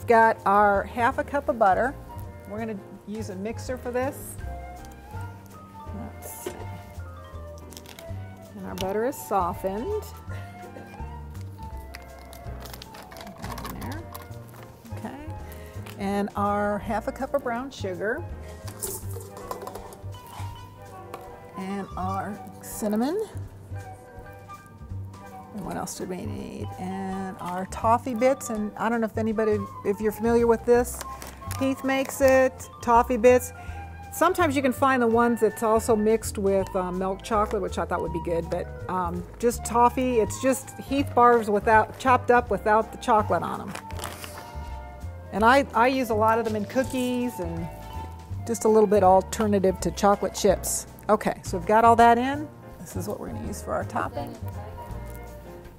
we've got our ½ cup of butter. We're going to use a mixer for this. Let's see. And our butter is softened. In there. Okay. And our ½ cup of brown sugar. And our cinnamon. And what else did we need? And our toffee bits. And I don't know if you're familiar with this. Heath makes it, toffee bits. Sometimes you can find the ones that's also mixed with milk chocolate, which I thought would be good, but just toffee, it's just Heath bars chopped up without the chocolate on them. And I use a lot of them in cookies and just a little bit alternative to chocolate chips. Okay, so we've got all that in. This is what we're going to use for our topping.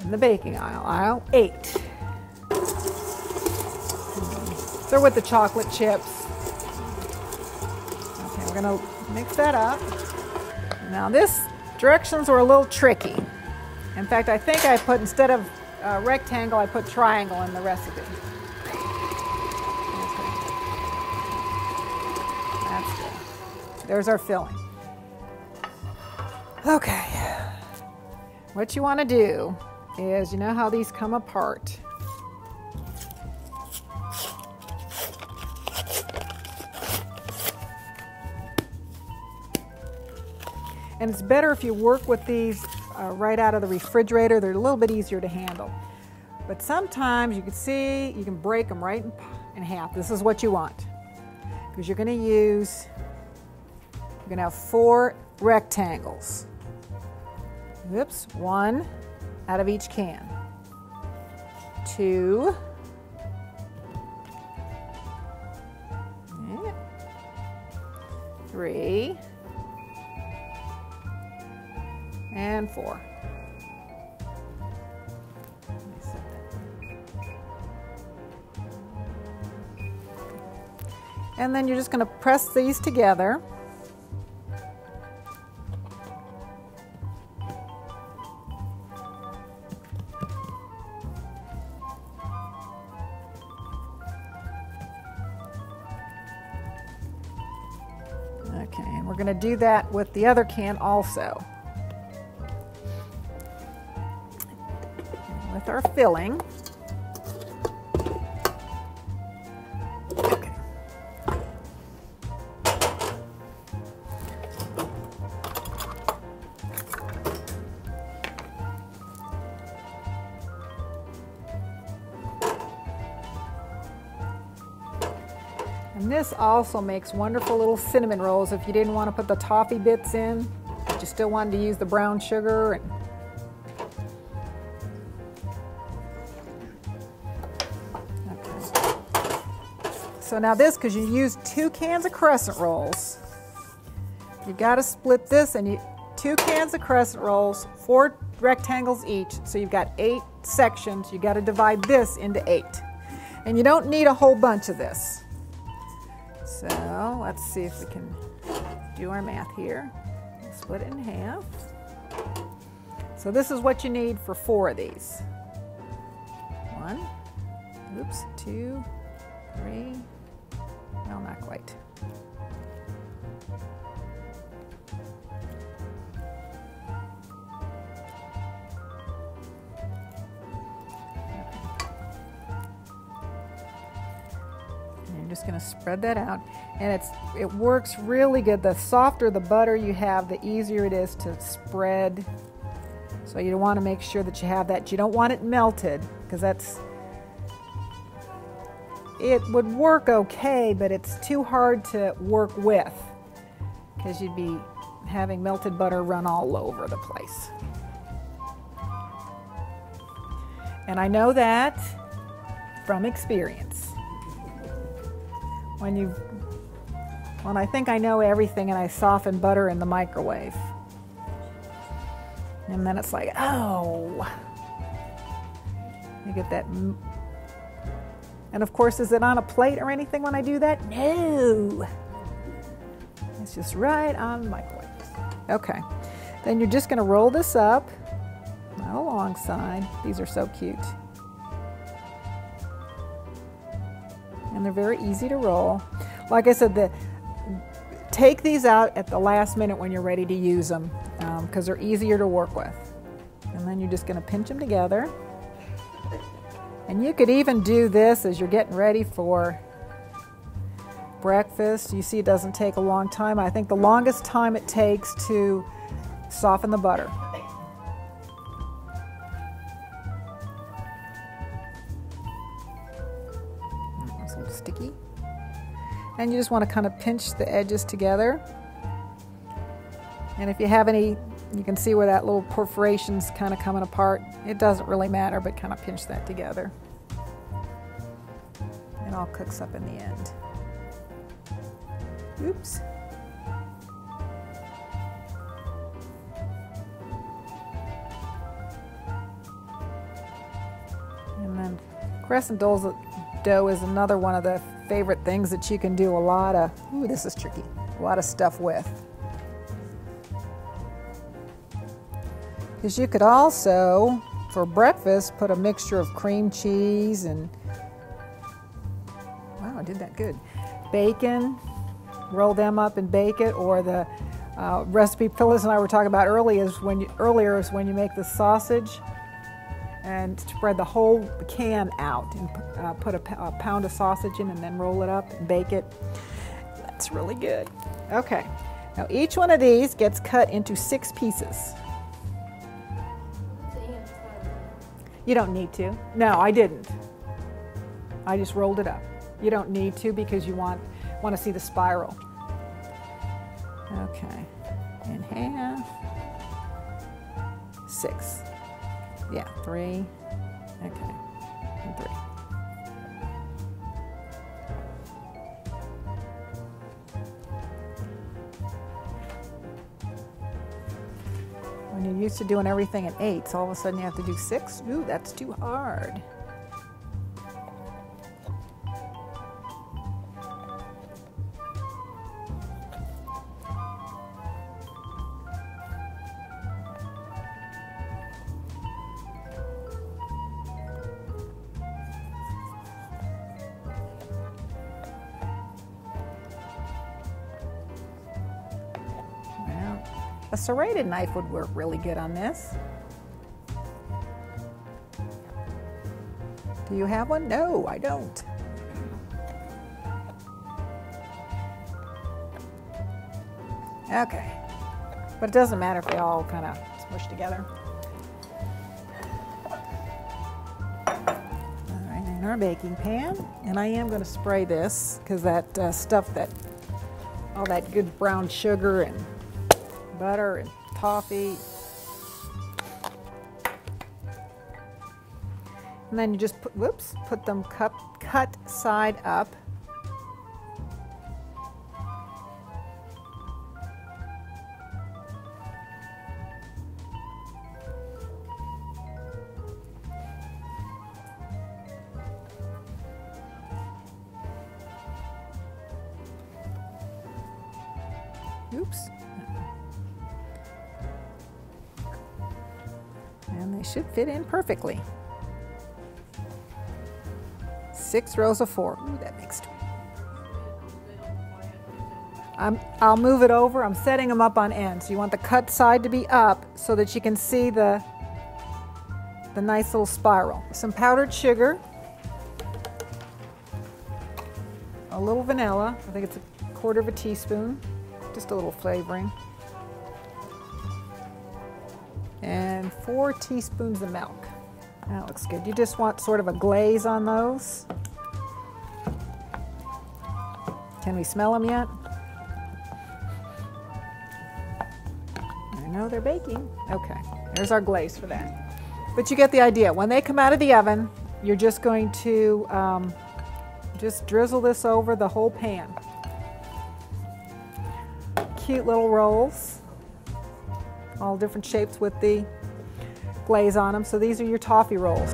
In the baking aisle, aisle 8. They're with the chocolate chips. Okay, we're going to mix that up. Now this directions were a little tricky. In fact, I think I put, instead of rectangle, I put triangle in the recipe. That's good. There's our filling. Okay. What you want to do is, you know how these come apart. And it's better if you work with these right out of the refrigerator. They're a little bit easier to handle. But sometimes you can see, you can break them right in half. This is what you want. Because you're going to have 4 rectangles. Oops, 1 out of each can. 2. 3. And 4. And then you're just going to press these together. Okay, and we're going to do that with the other can also. With our filling. Okay. And this also makes wonderful little cinnamon rolls if you didn't want to put the toffee bits in, but you still wanted to use the brown sugar. And so now this, because you use 2 cans of crescent rolls, you've got to split this, and 2 cans of crescent rolls, 4 rectangles each, so you've got 8 sections. You've got to divide this into 8. And you don't need a whole bunch of this. So let's see if we can do our math here. Split it in half. So this is what you need for 4 of these. 1, oops, 2, 3, no, not quite. And you're just going to spread that out, and it works really good. The softer the butter you have, the easier it is to spread. So you want to make sure that you have that. You don't want it melted, because it would work okay, but it's too hard to work with, because you'd be having melted butter run all over the place. And I know that from experience. When I think I know everything and I soften butter in the microwave. And then it's like, oh. You get that. And of course, is it on a plate or anything when I do that? No. It's just right on the microwave. Okay. Then you're just going to roll this up, not alongside. These are so cute. And they're very easy to roll. Like I said, take these out at the last minute when you're ready to use them, because they're easier to work with. And then you're just going to pinch them together. And you could even do this as you're getting ready for breakfast. You see it doesn't take a long time. I think the longest time it takes to soften the butter. It's a little sticky. And you just want to kind of pinch the edges together. And if you have any, you can see where that little perforation's kind of coming apart. It doesn't really matter, but kind of pinch that together. It all cooks up in the end. Oops. And then crescent dough is another one of the favorite things that you can do a lot of, ooh, this is tricky, a lot of stuff with. Because you could also, for breakfast, put a mixture of cream cheese and, wow, I did that good, bacon, roll them up and bake it, or the recipe Phyllis and I were talking about earlier is when you make the sausage and spread the whole can out and put a pound of sausage in and then roll it up and bake it. That's really good. Okay, now each one of these gets cut into 6 pieces. You don't need to. No, I didn't. I just rolled it up. You don't need to because you want to see the spiral. Okay, in half, 6. Yeah, 3. Okay, and 3. When you're used to doing everything in 8, so all of a sudden you have to do 6. Ooh, that's too hard. A serrated knife would work really good on this. Do you have one? No, I don't. Okay, but it doesn't matter if they all kind of smush together. All right, in our baking pan, and I am going to spray this because that stuff, all that good brown sugar and butter and toffee. And then you just put them cut side up. Oops. And they should fit in perfectly. 6 rows of 4. Ooh, that makes 2. I'll move it over. I'm setting them up on end. So you want the cut side to be up so that you can see the nice little spiral. Some powdered sugar. A little vanilla. I think it's 1/4 teaspoon. Just a little flavoring. And 4 teaspoons of milk. That looks good. You just want sort of a glaze on those. Can we smell them yet? I know they're baking. Okay, there's our glaze for that. But you get the idea. When they come out of the oven, you're just going to just drizzle this over the whole pan. Cute little rolls. All different shapes with the glaze on them. So these are your toffee rolls.